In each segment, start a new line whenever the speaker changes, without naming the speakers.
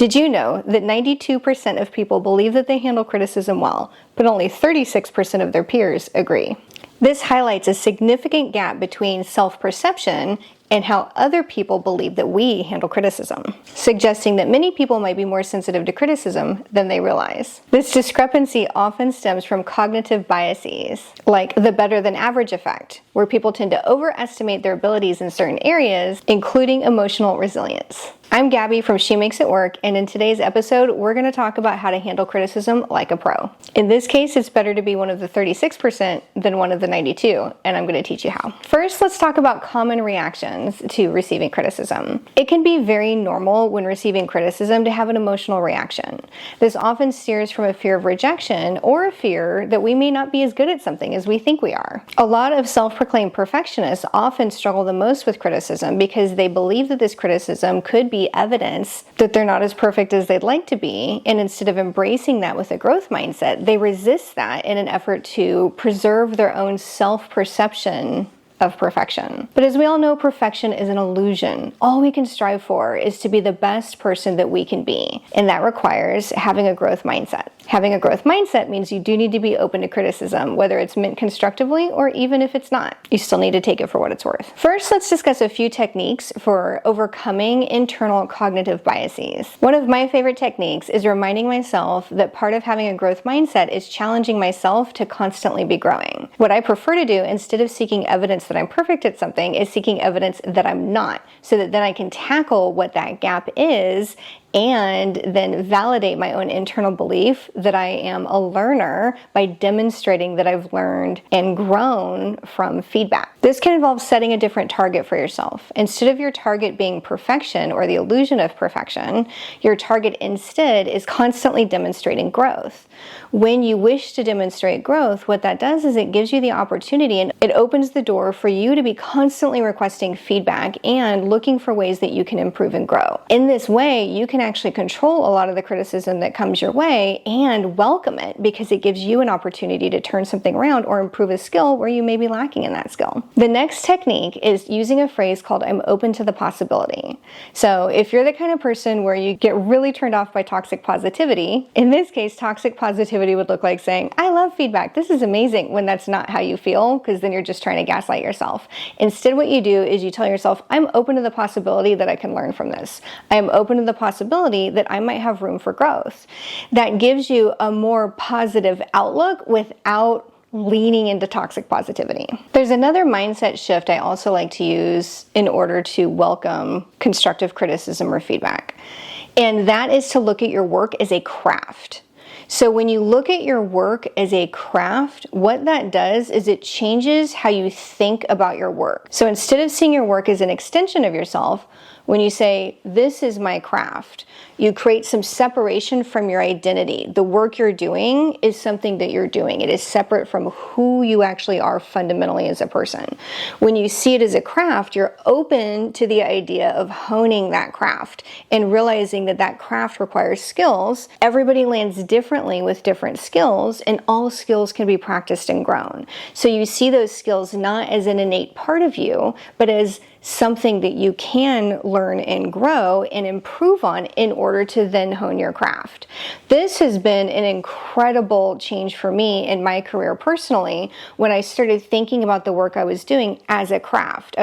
Did you know that 92% of people believe that they handle criticism well, but only 36% of their peers agree? This highlights a significant gap between self-perception and how other people believe that we handle criticism, suggesting that many people might be more sensitive to criticism than they realize. This discrepancy often stems from cognitive biases, like the better than average effect, where people tend to overestimate their abilities in certain areas, including emotional resilience. I'm Gabby from She Makes It Work, and in today's episode, we're going to talk about how to handle criticism like a pro. In this case, it's better to be one of the 36% than one of the 92, and I'm going to teach you how. First, let's talk about common reactions to receiving criticism. It can be very normal when receiving criticism to have an emotional reaction. This often steers from a fear of rejection or a fear that we may not be as good at something as we think we are. A lot of self-proclaimed perfectionists often struggle the most with criticism because they believe that this criticism could be evidence that they're not as perfect as they'd like to be, and instead of embracing that with a growth mindset, they resist that in an effort to preserve their own self-perception of perfection. But as we all know, perfection is an illusion. All we can strive for is to be the best person that we can be, and that requires having a growth mindset. Having a growth mindset means you do need to be open to criticism, whether it's meant constructively or even if it's not. You still need to take it for what it's worth. First, let's discuss a few techniques for overcoming internal cognitive biases. One of my favorite techniques is reminding myself that part of having a growth mindset is challenging myself to constantly be growing. What I prefer to do, instead of seeking evidence that I'm perfect at something, is seeking evidence that I'm not, so that then I can tackle what that gap is and then validate my own internal belief that I am a learner by demonstrating that I've learned and grown from feedback. This can involve setting a different target for yourself. Instead of your target being perfection or the illusion of perfection, your target instead is constantly demonstrating growth. When you wish to demonstrate growth, what that does is it gives you the opportunity and it opens the door for you to be constantly requesting feedback and looking for ways that you can improve and grow. In this way, you can actually control a lot of the criticism that comes your way and welcome it, because it gives you an opportunity to turn something around or improve a skill where you may be lacking in that skill. The next technique is using a phrase called "I'm open to the possibility." So if you're the kind of person where you get really turned off by toxic positivity, in this case, toxic positivity would look like saying, "I love feedback, this is amazing," when that's not how you feel, because then you're just trying to gaslight yourself. Instead, what you do is you tell yourself, "I'm open to the possibility that I can learn from this. I am open to the possibility that I might have room for growth." That gives you a more positive outlook without leaning into toxic positivity. There's another mindset shift I also like to use in order to welcome constructive criticism or feedback, and that is to look at your work as a craft. So when you look at your work as a craft, what that does is it changes how you think about your work. So instead of seeing your work as an extension of yourself, when you say, "This is my craft," you create some separation from your identity. The work you're doing is something that you're doing. It is separate from who you actually are fundamentally as a person. When you see it as a craft, you're open to the idea of honing that craft and realizing that that craft requires skills. Everybody lands differently with different skills, and all skills can be practiced and grown. So you see those skills not as an innate part of you, but as something that you can learn and grow and improve on in order to then hone your craft. This has been an incredible change for me in my career personally when I started thinking about the work I was doing as a craft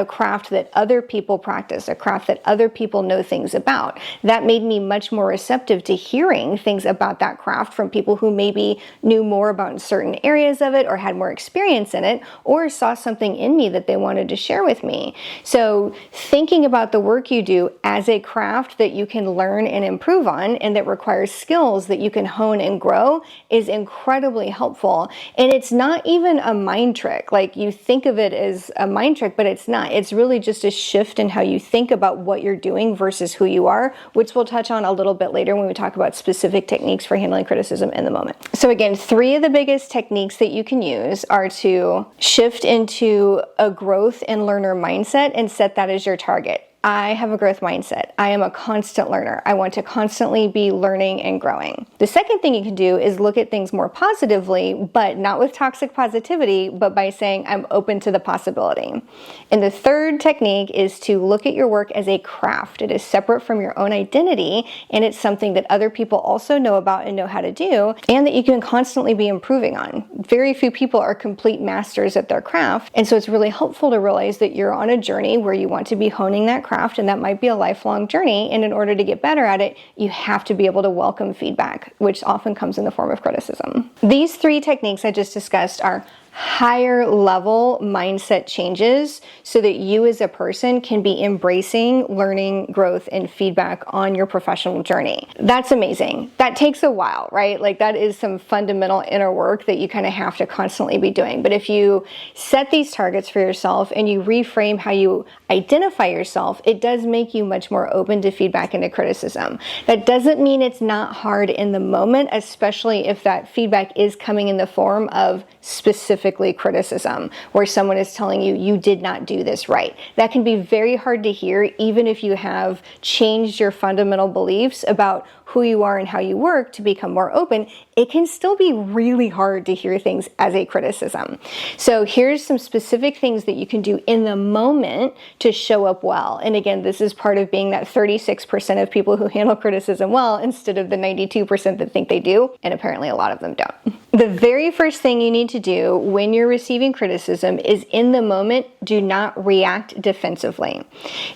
that other people practice, a craft that other people know things about. That made me much more receptive to hearing things about that craft from people who maybe knew more about certain areas of it or had more experience in it or saw something in me that they wanted to share with me. So thinking about the work you do as a craft that you can learn and improve on and that requires skills that you can hone and grow is incredibly helpful. And it's not even a mind trick. Like, you think of it as a mind trick, but it's not. It's really just a shift in how you think about what you're doing versus who you are, which we'll touch on a little bit later when we talk about specific techniques for handling criticism in the moment. So again, 3 of the biggest techniques that you can use are to shift into a growth and learner mindset and set that as your target. I have a growth mindset. I am a constant learner. I want to constantly be learning and growing. The second thing you can do is look at things more positively, but not with toxic positivity, but by saying, I'm open to the possibility. And the third technique is to look at your work as a craft. It is separate from your own identity, and it's something that other people also know about and know how to do, and that you can constantly be improving on. Very few people are complete masters at their craft, and so it's really helpful to realize that you're on a journey where you want to be honing that craft, and that might be a lifelong journey, and in order to get better at it, you have to be able to welcome feedback, which often comes in the form of criticism. These three techniques I just discussed are higher level mindset changes so that you as a person can be embracing learning, growth, and feedback on your professional journey. That's amazing. That takes a while, right? Like that is some fundamental inner work that you kind of have to constantly be doing. But if you set these targets for yourself and you reframe how you identify yourself, it does make you much more open to feedback and to criticism. That doesn't mean it's not hard in the moment, especially if that feedback is coming in the form of specifically criticism, where someone is telling you, you did not do this right. That can be very hard to hear, even if you have changed your fundamental beliefs about who you are and how you work to become more open. It can still be really hard to hear things as a criticism. So here's some specific things that you can do in the moment to show up well. And again, this is part of being that 36% of people who handle criticism well instead of the 92% that think they do, and apparently a lot of them don't. The very first thing you need to do when you're receiving criticism is, in the moment, do not react defensively.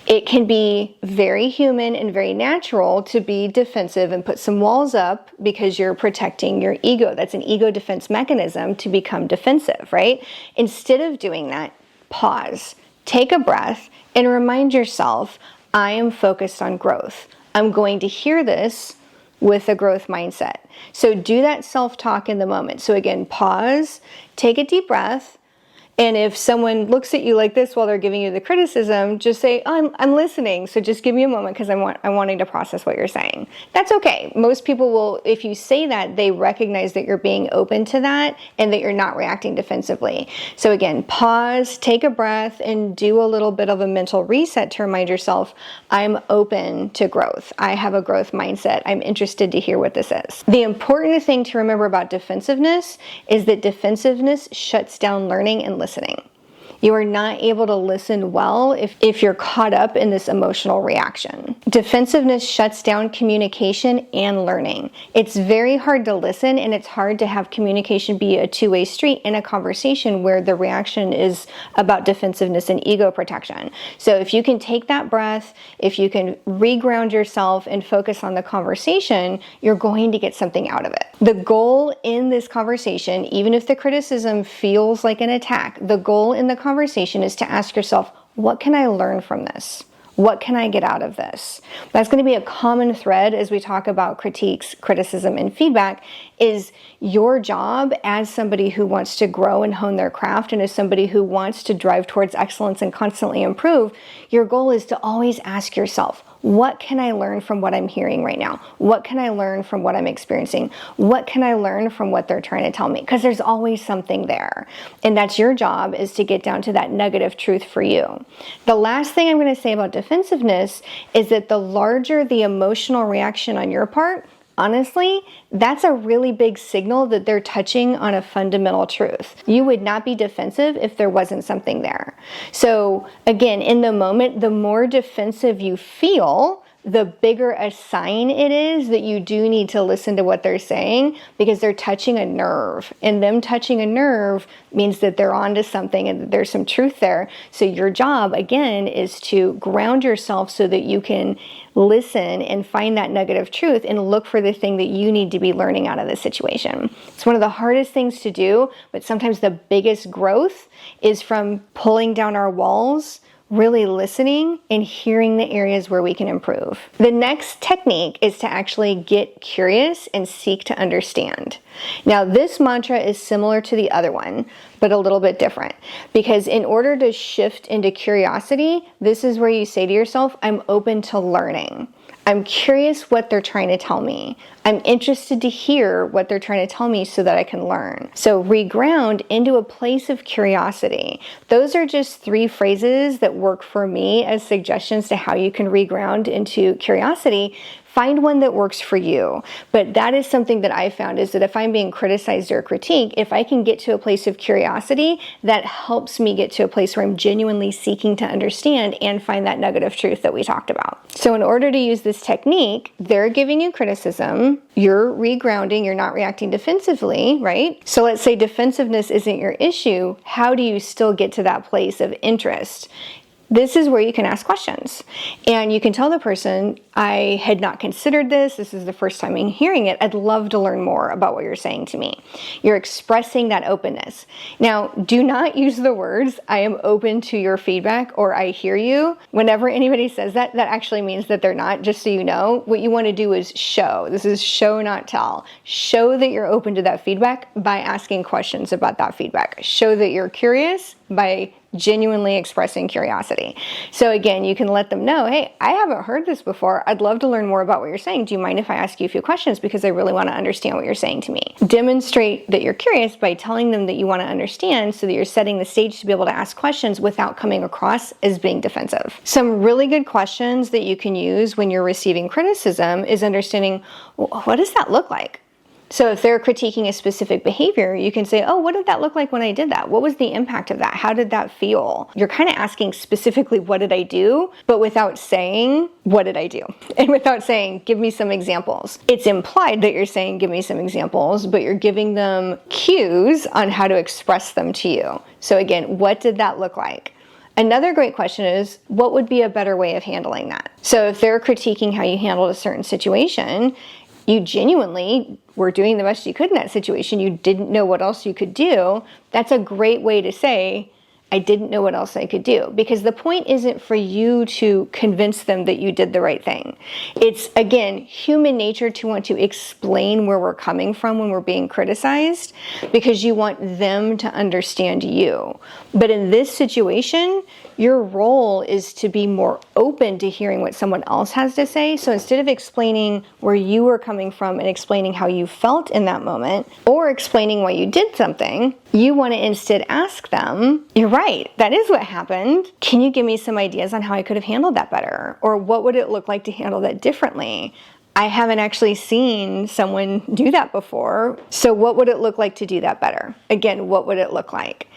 It can be very human and very natural to be defensive and put some walls up because you're protecting your ego. That's an ego defense mechanism to become defensive, right? Instead of doing that, pause, take a breath, and remind yourself, I am focused on growth. I'm going to hear this with a growth mindset. So do that self-talk in the moment. So again, pause, take a deep breath, and if someone looks at you like this while they're giving you the criticism, just say, I'm listening, so just give me a moment because I'm wanting to process what you're saying. That's okay. Most people will, if you say that, they recognize that you're being open to that and that you're not reacting defensively. So again, pause, take a breath, and do a little bit of a mental reset to remind yourself, I'm open to growth. I have a growth mindset. I'm interested to hear what this is. The important thing to remember about defensiveness is that defensiveness shuts down learning and listening. You are not able to listen well if you're caught up in this emotional reaction. Defensiveness shuts down communication and learning. It's very hard to listen, and it's hard to have communication be a two-way street in a conversation where the reaction is about defensiveness and ego protection. So if you can take that breath, if you can reground yourself and focus on the conversation, you're going to get something out of it. The goal in this conversation, even if the criticism feels like an attack, the goal in the conversation is to ask yourself, what can I learn from this? What can I get out of this? That's going to be a common thread as we talk about critiques, criticism, and feedback. Is your job as somebody who wants to grow and hone their craft, and as somebody who wants to drive towards excellence and constantly improve, your goal is to always ask yourself, what can I learn from what I'm hearing right now? What can I learn from what I'm experiencing? What can I learn from what they're trying to tell me? Because there's always something there. And that's your job, is to get down to that nugget of truth for you. The last thing I'm going to say about defensiveness is that the larger the emotional reaction on your part, honestly, that's a really big signal that they're touching on a fundamental truth. You would not be defensive if there wasn't something there. So again, in the moment, the more defensive you feel, the bigger a sign it is that you do need to listen to what they're saying, because they're touching a nerve, and them touching a nerve means that they're onto something and that there's some truth there. So your job, again, is to ground yourself so that you can listen and find that nugget of truth and look for the thing that you need to be learning out of the situation. It's one of the hardest things to do, but sometimes the biggest growth is from pulling down our walls, really listening and hearing the areas where we can improve. The next technique is to actually get curious and seek to understand. Now, this mantra is similar to the other one, but a little bit different, because in order to shift into curiosity, this is where you say to yourself, I'm open to learning. I'm curious what they're trying to tell me. I'm interested to hear what they're trying to tell me so that I can learn. So reground into a place of curiosity. Those are just 3 phrases that work for me as suggestions to how you can reground into curiosity. Find one that works for you. But that is something that I found, is that if I'm being criticized or critiqued, if I can get to a place of curiosity, that helps me get to a place where I'm genuinely seeking to understand and find that nugget of truth that we talked about. So in order to use this technique, they're giving you criticism, you're regrounding, you're not reacting defensively, right? So let's say defensiveness isn't your issue. How do you still get to that place of interest? This is where you can ask questions, and you can tell the person, I had not considered this. This is the first time I'm hearing it. I'd love to learn more about what you're saying to me. You're expressing that openness. Now, do not use the words, I am open to your feedback or I hear you. Whenever anybody says that, that actually means that they're not, just so you know. What you want to do is show. This is show, not tell. Show that you're open to that feedback by asking questions about that feedback. Show that you're curious by genuinely expressing curiosity. So again, you can let them know, hey, I haven't heard this before. I'd love to learn more about what you're saying. Do you mind if I ask you a few questions, because I really want to understand what you're saying to me? Demonstrate that you're curious by telling them that you want to understand, so that you're setting the stage to be able to ask questions without coming across as being defensive. Some really good questions that you can use when you're receiving criticism is understanding, well, what does that look like? So if they're critiquing a specific behavior, you can say, oh, what did that look like when I did that? What was the impact of that? How did that feel? You're kind of asking specifically, what did I do? But without saying, what did I do? And without saying, give me some examples. It's implied that you're saying, give me some examples, but you're giving them cues on how to express them to you. So again, what did that look like? Another great question is, what would be a better way of handling that? So if they're critiquing how you handled a certain situation, you genuinely were doing the best you could in that situation, you didn't know what else you could do, that's a great way to say, I didn't know what else I could do. Because the point isn't for you to convince them that you did the right thing. It's, again, human nature to want to explain where we're coming from when we're being criticized, because you want them to understand you. But in this situation, your role is to be more open to hearing what someone else has to say. So instead of explaining where you were coming from and explaining how you felt in that moment, or explaining why you did something, you want to instead ask them, you're right, that is what happened. Can you give me some ideas on how I could have handled that better? Or what would it look like to handle that differently? I haven't actually seen someone do that before. So what would it look like to do that better? Again, what would it look like?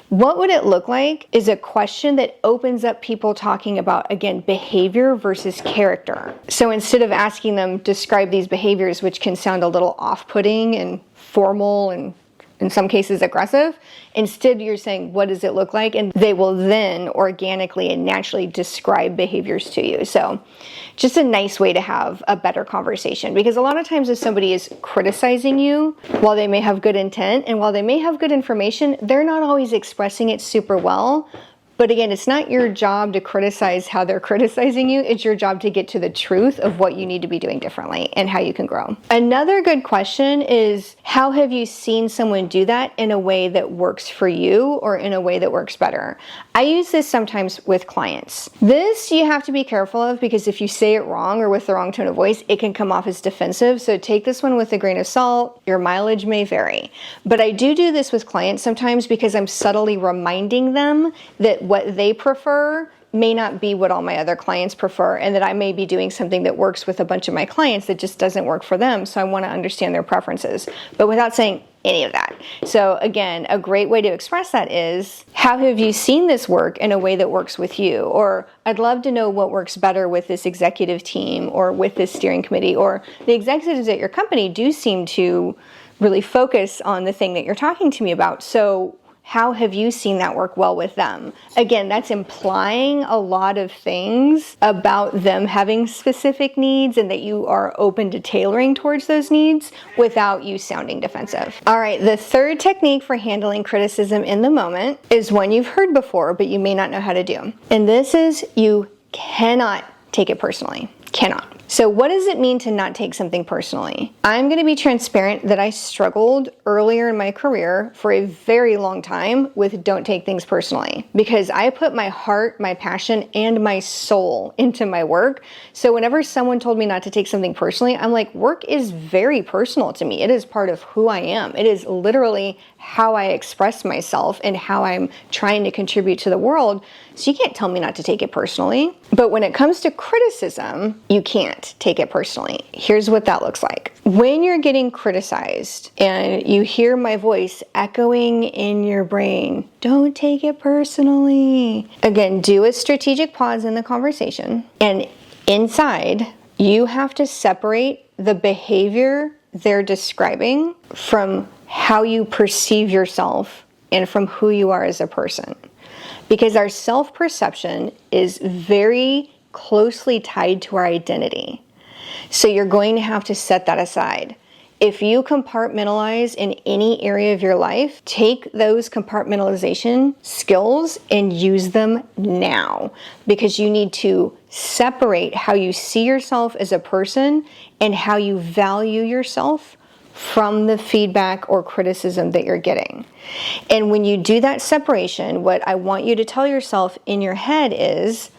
What would it look like is a question that opens up people talking about, again, behavior versus character. So instead of asking them, describe these behaviors, which can sound a little off-putting and formal and in some cases aggressive, instead you're saying, what does it look like? And they will then organically and naturally describe behaviors to you. So just a nice way to have a better conversation, because a lot of times if somebody is criticizing you, while they may have good intent and while they may have good information, they're not always expressing it super well. But again, it's not your job to criticize how they're criticizing you. It's your job to get to the truth of what you need to be doing differently and how you can grow. Another good question is, how have you seen someone do that in a way that works for you or in a way that works better? I use this sometimes with clients. This you have to be careful of, because if you say it wrong or with the wrong tone of voice, it can come off as defensive. So take this one with a grain of salt. Your mileage may vary. But I do this with clients sometimes because I'm subtly reminding them that what they prefer may not be what all my other clients prefer, and that I may be doing something that works with a bunch of my clients that just doesn't work for them. So I want to understand their preferences, but without saying any of that. So again, a great way to express that is, how have you seen this work in a way that works with you? Or I'd love to know what works better with this executive team or with this steering committee, or the executives at your company do seem to really focus on the thing that you're talking to me about. So how have you seen that work well with them? Again, that's implying a lot of things about them having specific needs and that you are open to tailoring towards those needs without you sounding defensive. All right, the third technique for handling criticism in the moment is one you've heard before, but you may not know how to do. And this is, you cannot take it personally. Cannot. So what does it mean to not take something personally? I'm going to be transparent that I struggled earlier in my career for a very long time with don't take things personally, because I put my heart, my passion, and my soul into my work. So whenever someone told me not to take something personally, I'm like, work is very personal to me. It is part of who I am. It is literally how I express myself and how I'm trying to contribute to the world. So you can't tell me not to take it personally. But when it comes to criticism, you can't take it personally. Here's what that looks like. When you're getting criticized and you hear my voice echoing in your brain, don't take it personally. Again, do a strategic pause in the conversation. And inside, you have to separate the behavior they're describing from how you perceive yourself and from who you are as a person. Because our self-perception is very closely tied to our identity. So you're going to have to set that aside. If you compartmentalize in any area of your life, take those compartmentalization skills and use them now, because you need to separate how you see yourself as a person and how you value yourself from the feedback or criticism that you're getting. And when you do that separation, what I want you to tell yourself in your head is,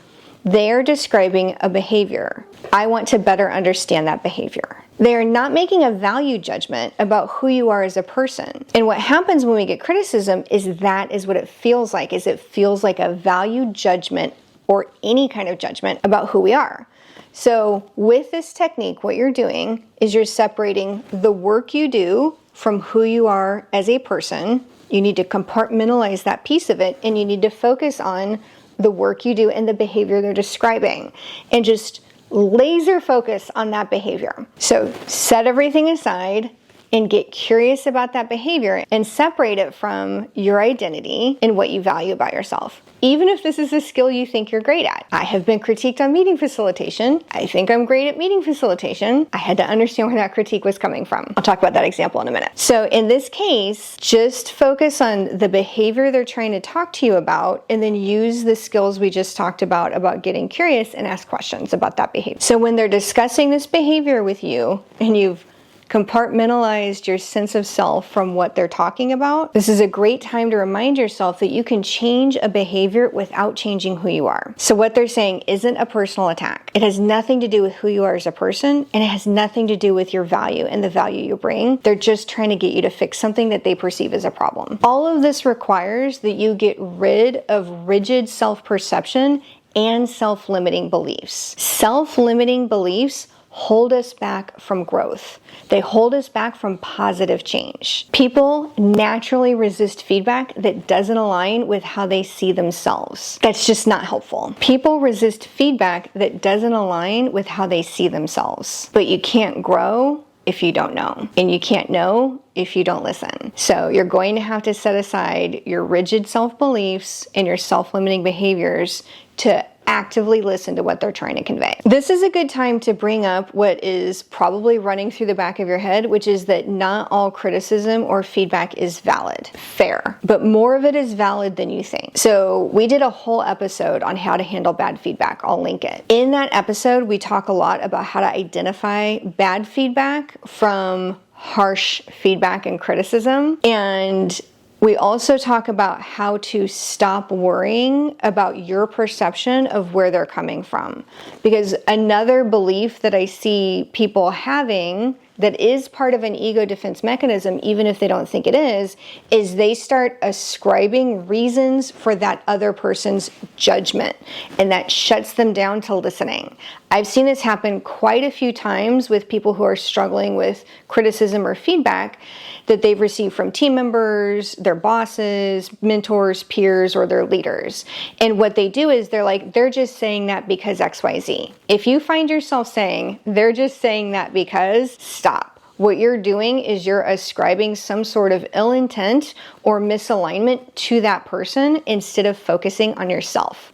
they're describing a behavior. I want to better understand that behavior. They're not making a value judgment about who you are as a person. And what happens when we get criticism is that is what it feels like, is it feels like a value judgment or any kind of judgment about who we are. So with this technique, what you're doing is you're separating the work you do from who you are as a person. You need to compartmentalize that piece of it, and you need to focus on the work you do and the behavior they're describing, and just laser focus on that behavior. So set everything aside and get curious about that behavior and separate it from your identity and what you value about yourself. Even if this is a skill you think you're great at. I have been critiqued on meeting facilitation. I think I'm great at meeting facilitation. I had to understand where that critique was coming from. I'll talk about that example in a minute. So in this case, just focus on the behavior they're trying to talk to you about, and then use the skills we just talked about getting curious and ask questions about that behavior. So when they're discussing this behavior with you and you've compartmentalized your sense of self from what they're talking about, this is a great time to remind yourself that you can change a behavior without changing who you are. So what they're saying isn't a personal attack. It has nothing to do with who you are as a person, and it has nothing to do with your value and the value you bring. They're just trying to get you to fix something that they perceive as a problem. All of this requires that you get rid of rigid self-perception and self-limiting beliefs. Self-limiting beliefs hold us back from growth. They hold us back from positive change. People naturally resist feedback that doesn't align with how they see themselves. That's just not helpful. People resist feedback that doesn't align with how they see themselves. But you can't grow if you don't know, and you can't know if you don't listen. So you're going to have to set aside your rigid self-beliefs and your self-limiting behaviors to actively listen to what they're trying to convey. This is a good time to bring up what is probably running through the back of your head, which is that not all criticism or feedback is valid. Fair. But more of it is valid than you think. So we did a whole episode on how to handle bad feedback. I'll link it. In that episode, we talk a lot about how to identify bad feedback from harsh feedback and criticism. And we also talk about how to stop worrying about your perception of where they're coming from. Because another belief that I see people having that is part of an ego defense mechanism, even if they don't think it is they start ascribing reasons for that other person's judgment, and that shuts them down to listening. I've seen this happen quite a few times with people who are struggling with criticism or feedback that they've received from team members, their bosses, mentors, peers, or their leaders. And what they do is they're just saying that because XYZ. If you find yourself saying, they're just saying that because, stop. What you're doing is you're ascribing some sort of ill intent or misalignment to that person instead of focusing on yourself.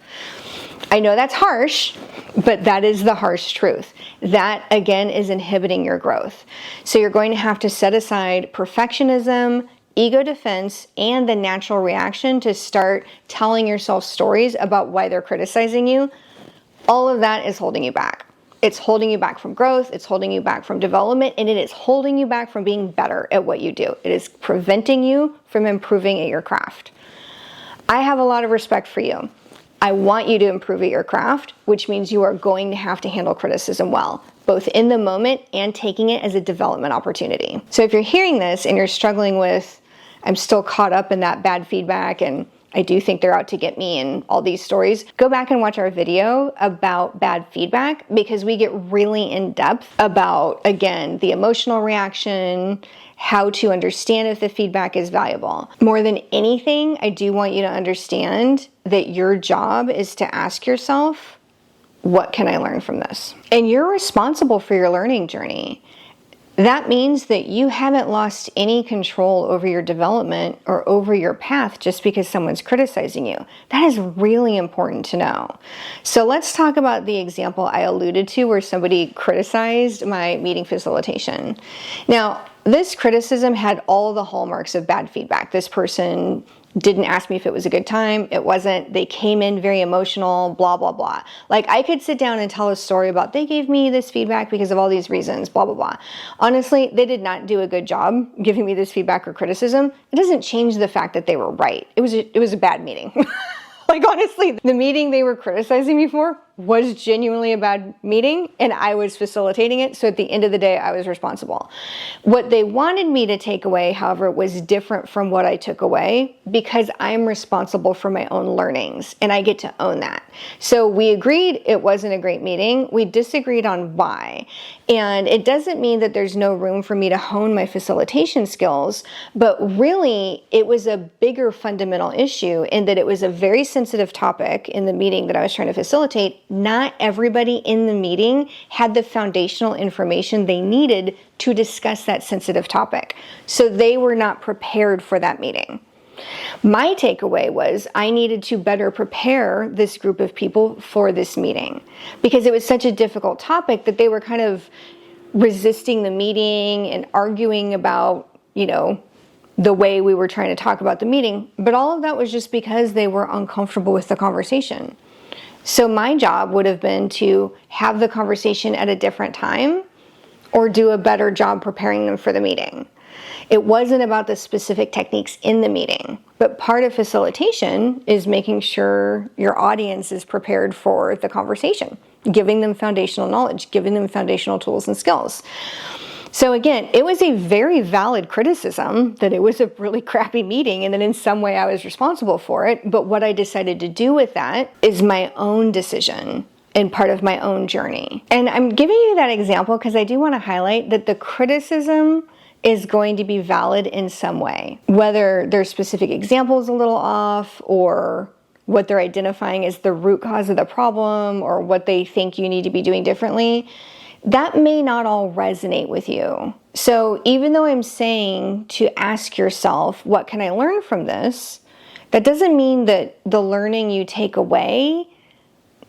I know that's harsh, but that is the harsh truth. That, again, is inhibiting your growth. So you're going to have to set aside perfectionism, ego defense, and the natural reaction to start telling yourself stories about why they're criticizing you. All of that is holding you back. It's holding you back from growth, it's holding you back from development, and it is holding you back from being better at what you do. It is preventing you from improving at your craft. I have a lot of respect for you. I want you to improve at your craft, which means you are going to have to handle criticism well, both in the moment and taking it as a development opportunity. So if you're hearing this and you're struggling with, I'm still caught up in that bad feedback and I do think they're out to get me and all these stories, go back and watch our video about bad feedback, because we get really in depth about, again, the emotional reaction, how to understand if the feedback is valuable. More than anything, I do want you to understand that your job is to ask yourself, what can I learn from this? And you're responsible for your learning journey. That means that you haven't lost any control over your development or over your path just because someone's criticizing you. That is really important to know. So let's talk about the example I alluded to where somebody criticized my meeting facilitation. Now, this criticism had all the hallmarks of bad feedback. This person didn't ask me if it was a good time. It wasn't. They came in very emotional, blah, blah, blah. Like, I could sit down and tell a story about they gave me this feedback because of all these reasons, blah, blah, blah. Honestly, they did not do a good job giving me this feedback or criticism. It doesn't change the fact that they were right. It was a bad meeting. Like, honestly, the meeting they were criticizing me for was genuinely a bad meeting, and I was facilitating it, so at the end of the day, I was responsible. What they wanted me to take away, however, was different from what I took away, because I'm responsible for my own learnings, and I get to own that. So we agreed it wasn't a great meeting. We disagreed on why, and it doesn't mean that there's no room for me to hone my facilitation skills, but really, it was a bigger fundamental issue in that it was a very sensitive topic in the meeting that I was trying to facilitate. Not everybody in the meeting had the foundational information they needed to discuss that sensitive topic. So they were not prepared for that meeting. My takeaway was I needed to better prepare this group of people for this meeting because it was such a difficult topic that they were kind of resisting the meeting and arguing about, the way we were trying to talk about the meeting. But all of that was just because they were uncomfortable with the conversation. So my job would have been to have the conversation at a different time or do a better job preparing them for the meeting. It wasn't about the specific techniques in the meeting, but part of facilitation is making sure your audience is prepared for the conversation, giving them foundational knowledge, giving them foundational tools and skills. So again, it was a very valid criticism that it was a really crappy meeting and that in some way I was responsible for it. But what I decided to do with that is my own decision and part of my own journey. And I'm giving you that example because I do want to highlight that the criticism is going to be valid in some way. Whether their specific example is a little off or what they're identifying as the root cause of the problem or what they think you need to be doing differently, that may not all resonate with you. So even though I'm saying to ask yourself, what can I learn from this? That doesn't mean that the learning you take away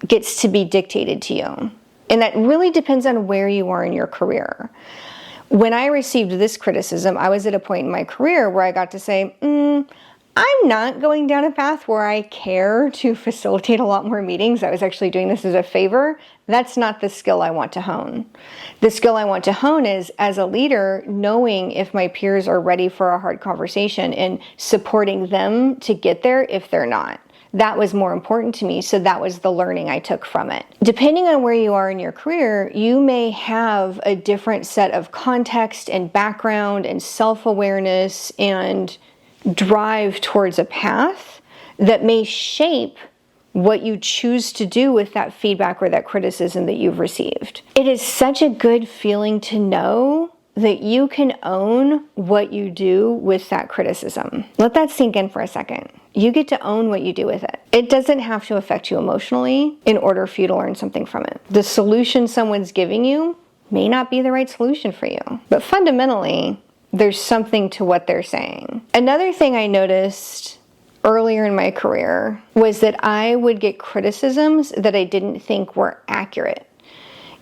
gets to be dictated to you. And that really depends on where you are in your career. When I received this criticism, I was at a point in my career where I got to say, I'm not going down a path where I care to facilitate a lot more meetings. I was actually doing this as a favor. That's not the skill I want to hone. The skill I want to hone is, as a leader, knowing if my peers are ready for a hard conversation and supporting them to get there if they're not. That was more important to me, so that was the learning I took from it. Depending on where you are in your career, you may have a different set of context and background and self-awareness and drive towards a path that may shape what you choose to do with that feedback or that criticism that you've received. It is such a good feeling to know that you can own what you do with that criticism. Let that sink in for a second. You get to own what you do with it. It doesn't have to affect you emotionally in order for you to learn something from it. The solution someone's giving you may not be the right solution for you, but fundamentally, there's something to what they're saying. Another thing I noticed earlier in my career was that I would get criticisms that I didn't think were accurate.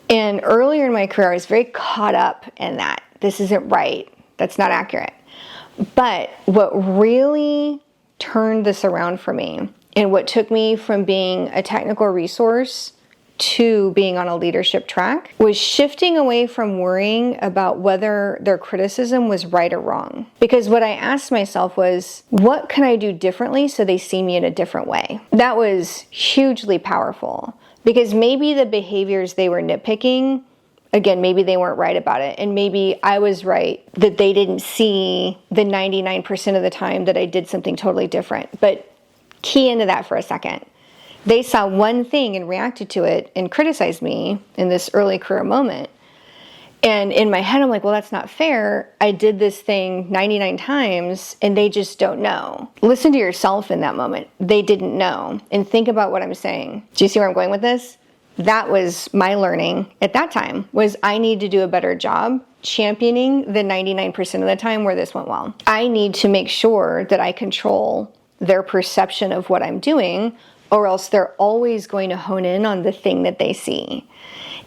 And earlier in my career, I was very caught up in that. This isn't right. That's not accurate. But what really turned this around for me and what took me from being a technical resource to being on a leadership track was shifting away from worrying about whether their criticism was right or wrong. Because what I asked myself was, what can I do differently so they see me in a different way? That was hugely powerful, because maybe the behaviors they were nitpicking, again, maybe they weren't right about it. And maybe I was right that they didn't see the 99% of the time that I did something totally different. But key into that for a second. They saw one thing and reacted to it and criticized me in this early career moment. And in my head, I'm like, well, that's not fair. I did this thing 99 times and they just don't know. Listen to yourself in that moment. They didn't know. And think about what I'm saying. Do you see where I'm going with this? That was my learning at that time, was I need to do a better job championing the 99% of the time where this went well. I need to make sure that I control their perception of what I'm doing, or else they're always going to hone in on the thing that they see.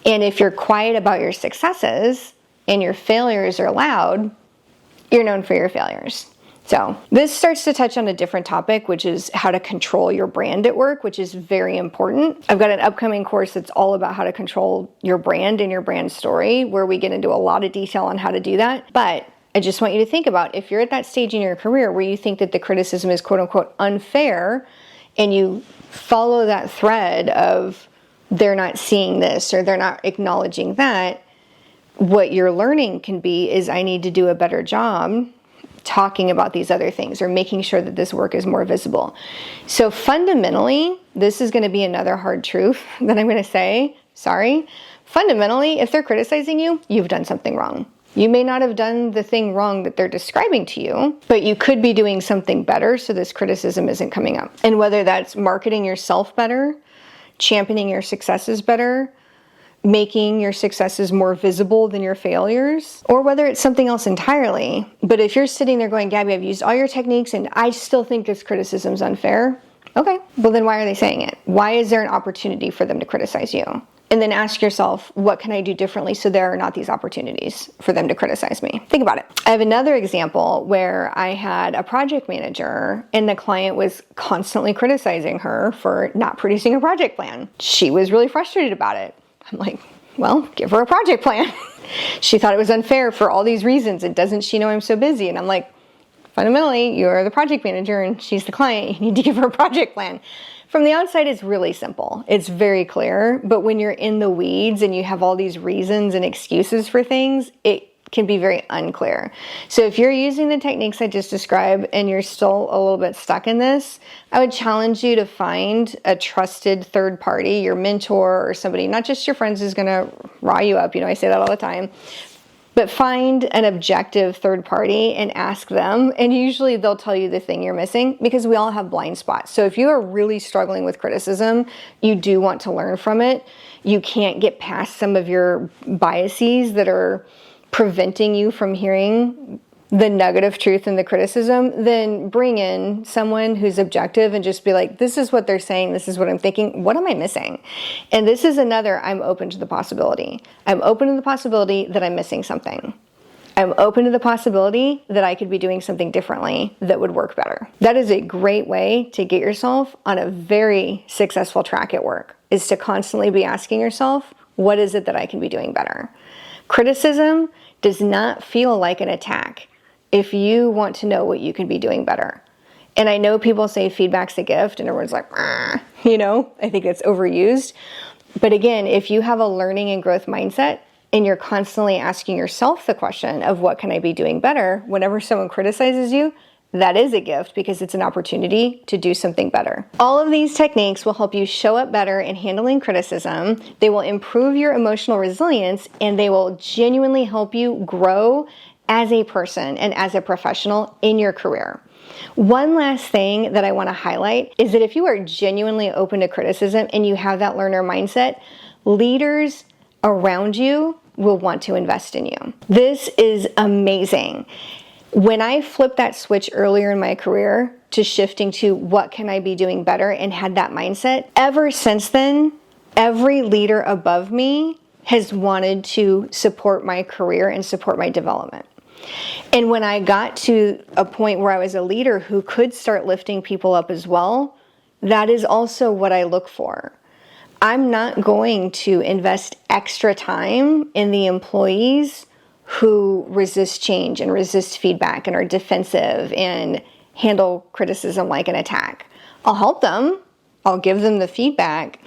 And if you're quiet about your successes and your failures are loud, you're known for your failures. So this starts to touch on a different topic, which is how to control your brand at work, which is very important. I've got an upcoming course that's all about how to control your brand and your brand story, where we get into a lot of detail on how to do that. But I just want you to think about, if you're at that stage in your career where you think that the criticism is quote unquote unfair, and you follow that thread of they're not seeing this or they're not acknowledging that, what you're learning can be is, I need to do a better job talking about these other things or making sure that this work is more visible. So fundamentally, this is going to be another hard truth that I'm going to say. Sorry. Fundamentally, if they're criticizing you, you've done something wrong. You may not have done the thing wrong that they're describing to you, but you could be doing something better so this criticism isn't coming up. And whether that's marketing yourself better, championing your successes better, making your successes more visible than your failures, or whether it's something else entirely. But if you're sitting there going, Gabby, I've used all your techniques and I still think this criticism's unfair. Okay, well then why are they saying it? Why is there an opportunity for them to criticize you? And then ask yourself, what can I do differently so there are not these opportunities for them to criticize me? Think about it. I have another example where I had a project manager and the client was constantly criticizing her for not producing a project plan. She was really frustrated about it. I'm like, well, give her a project plan. She thought it was unfair for all these reasons. And doesn't she know I'm so busy? And I'm like, fundamentally, you're the project manager and she's the client. You need to give her a project plan. From the outside, it's really simple. It's very clear. But when you're in the weeds and you have all these reasons and excuses for things, it can be very unclear. So if you're using the techniques I just described and you're still a little bit stuck in this, I would challenge you to find a trusted third party, your mentor or somebody, not just your friends who's going to rile you up. You know, I say that all the time. But find an objective third party and ask them, and usually they'll tell you the thing you're missing, because we all have blind spots. So if you are really struggling with criticism, you do want to learn from it. You can't get past some of your biases that are preventing you from hearing the nugget of truth in the criticism, then bring in someone who's objective and just be like, this is what they're saying, this is what I'm thinking, what am I missing? And this is another, I'm open to the possibility. I'm open to the possibility that I'm missing something. I'm open to the possibility that I could be doing something differently that would work better. That is a great way to get yourself on a very successful track at work, is to constantly be asking yourself, what is it that I can be doing better? Criticism does not feel like an attack if you want to know what you can be doing better. And I know people say feedback's a gift and everyone's like, you know, I think it's overused. But again, if you have a learning and growth mindset and you're constantly asking yourself the question of what can I be doing better, whenever someone criticizes you, that is a gift, because it's an opportunity to do something better. All of these techniques will help you show up better in handling criticism. They will improve your emotional resilience, and they will genuinely help you grow as a person and as a professional in your career. One last thing that I want to highlight is that if you are genuinely open to criticism and you have that learner mindset, leaders around you will want to invest in you. This is amazing. When I flipped that switch earlier in my career to shifting to what can I be doing better and had that mindset, ever since then, every leader above me has wanted to support my career and support my development. And when I got to a point where I was a leader who could start lifting people up as well, that is also what I look for. I'm not going to invest extra time in the employees who resist change and resist feedback and are defensive and handle criticism like an attack. I'll help them, I'll give them the feedback,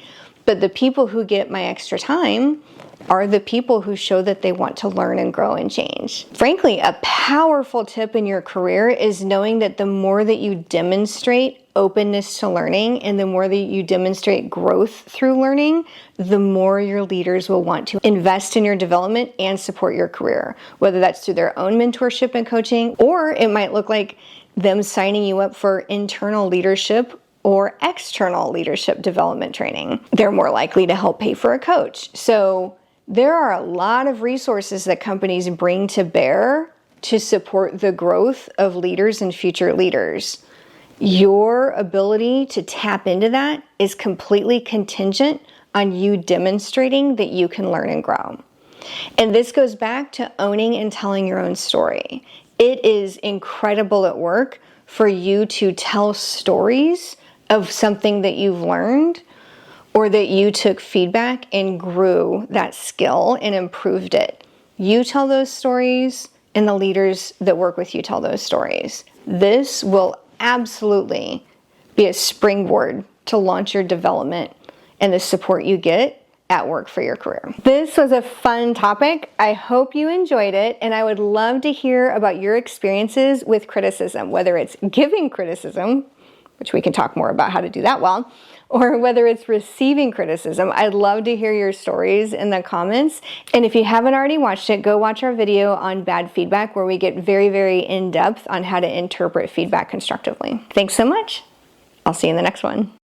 but the people who get my extra time are the people who show that they want to learn and grow and change. Frankly, a powerful tip in your career is knowing that the more that you demonstrate openness to learning and the more that you demonstrate growth through learning, the more your leaders will want to invest in your development and support your career, whether that's through their own mentorship and coaching, or it might look like them signing you up for internal leadership or external leadership development training. They're more likely to help pay for a coach. So there are a lot of resources that companies bring to bear to support the growth of leaders and future leaders. Your ability to tap into that is completely contingent on you demonstrating that you can learn and grow. And this goes back to owning and telling your own story. It is incredible at work for you to tell stories of something that you've learned or that you took feedback and grew that skill and improved it. You tell those stories and the leaders that work with you tell those stories. This will absolutely be a springboard to launch your development and the support you get at work for your career. This was a fun topic. I hope you enjoyed it, and I would love to hear about your experiences with criticism, whether it's giving criticism, which we can talk more about how to do that well, or whether it's receiving criticism. I'd love to hear your stories in the comments. And if you haven't already watched it, go watch our video on bad feedback where we get very, very in-depth on how to interpret feedback constructively. Thanks so much. I'll see you in the next one.